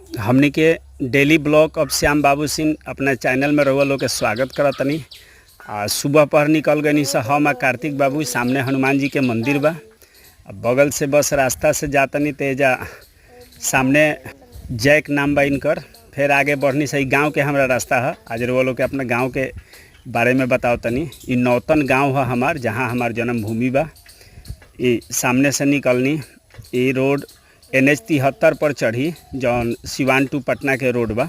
हमनी के daily blog अब श्याम बाबू सिंह अपना चैनल में रहुआ लोग के स्वागत करतनी। सुबह पहर निकल गई से हम कार्तिक बाबू सामने हनुमान जी के मंदिर बा। बगल से बस रास्ता से जातनी तेजा सामने जैक नाम बा इनकर। फिर आगे बढ़नी सही गांव के हमारा रास्ता है। आज रहुआ लोग के अपना गांव के बारे में बताओ तनी। ये नौतन गांव है हमार, जहां हमार जन्म भूमि बा। ये सामने से निकलनी ये रोड NH 73 पर चढ़ी, जौन सिवान टू पटना के रोड बा।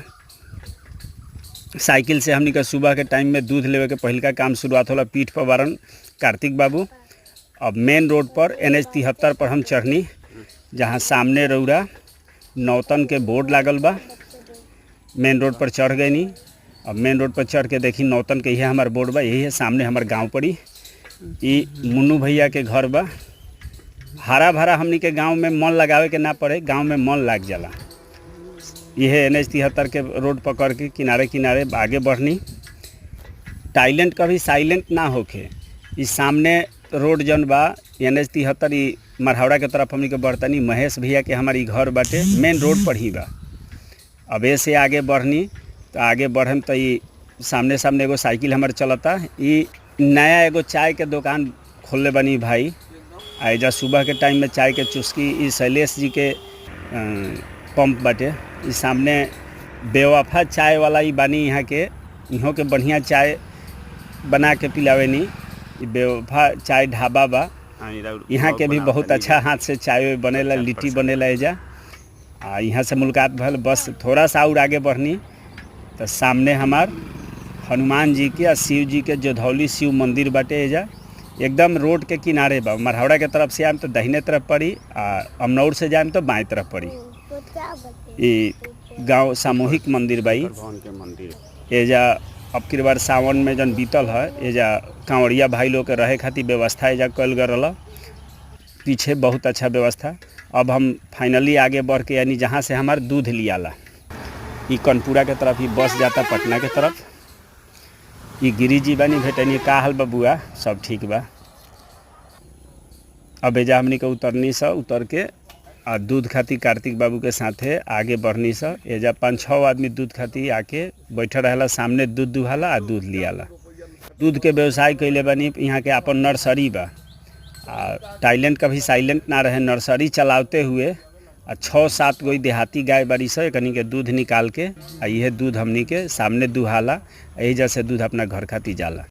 साइकिल से हमनी का सुबह के टाइम में दूध लेवे के पहिल का काम शुरुआत होला। पीठ पर बारन कार्तिक बाबू। अब मेन रोड पर NH 73 पर हम चढ़नी, जहां सामने रौरा नौतन के बोर्ड लागल बा। मेन रोड पर चढ़ गई नी। अब मेन रोड पर चढ़ के देखी नौतन के यही हमार बोर्ड बा। यही है सामने हमार गांव पड़ी। ये मुन्नू भैया के घर बा। हरा भरा हमनी के गांव में मन लगावे के ना पड़े, गांव में मन लाग जाला। यह NH 73 के रोड पकड़ के किनारे किनारे आगे बढ़नी। टाइलेंट कभी साइलेंट ना होके। इस सामने रोड जन बा NH 73 ई मरहावड़ा के तरफ हमनी के बढ़तनी। महेश भैया के हमारी घर बाटे, मेन रोड पर ही बा। अब ऐसे आगे बढ़नी तो आगे बढ़म तो ये सामने सामने एगो साइकिल हमारे चलता। ये नया एगो चाय के दुकान खोलले बनी भाई। आइजा सुबह के टाइम में चाय के चुस्की। ई शैलेश जी के पंप बाटे। ई सामने बेवफा चाय वाला ही बानी। यहाँ के इहों के बढ़िया चाय बना के पिलावे नी। बेवफा चाय ढाबा बा। यहाँ के भी बहुत अच्छा हाथ से चाय बनेला, लिट्टी बनेला एजा। यहाँ से मुलाकात भल। बस थोड़ा सा और आगे बढ़नी तो सामने हमार हनुमान जी के और शिव जी के जोधौली शिव मंदिर बाटे एजा। एकदम रोड के किनारे बा। मरहावड़ा के तरफ से आएम तो दाहिने तरफ पड़ी, अमनौर से जाएम तो बाएं तरफ पड़ी। ये गांव सामूहिक मंदिर बाई एजा। अब की बार सावन में जन बीतल है एजा कांवड़िया भाई लोग के रहे खातिर व्यवस्था एजा कल गल। पीछे बहुत अच्छा व्यवस्था। अब हम फाइनली आगे बढ़ के यानी जहाँ से हमार दूध लियाला ये कनपुरा के तरफ ही बस जाता पटना के तरफ। ये गिरी जी बानी भेटनी। का हाल बबुआ? सब ठीक बा। अब एजा हमनी के उतरनी सा, उतर के आ दूध खाती कार्तिक बाबू के साथे आगे बढ़नी सा। एजा 5-6 आदमी दूध खाती आके बैठे रहला। सामने दूध दुहाला आ दूध लियाला। दूध के व्यवसाय कैले बानी। यहाँ के अपन नर्सरी बा। टाइलेंट कभी साइलेंट ना रहे। नर्सरी चलाते हुए 6-7 गो देहाती गाय बाड़ी से कनी के दूध निकाल के यह दूध हमनी के सामने दुहाला। यही जैसे दूध अपना घर खाती जाला।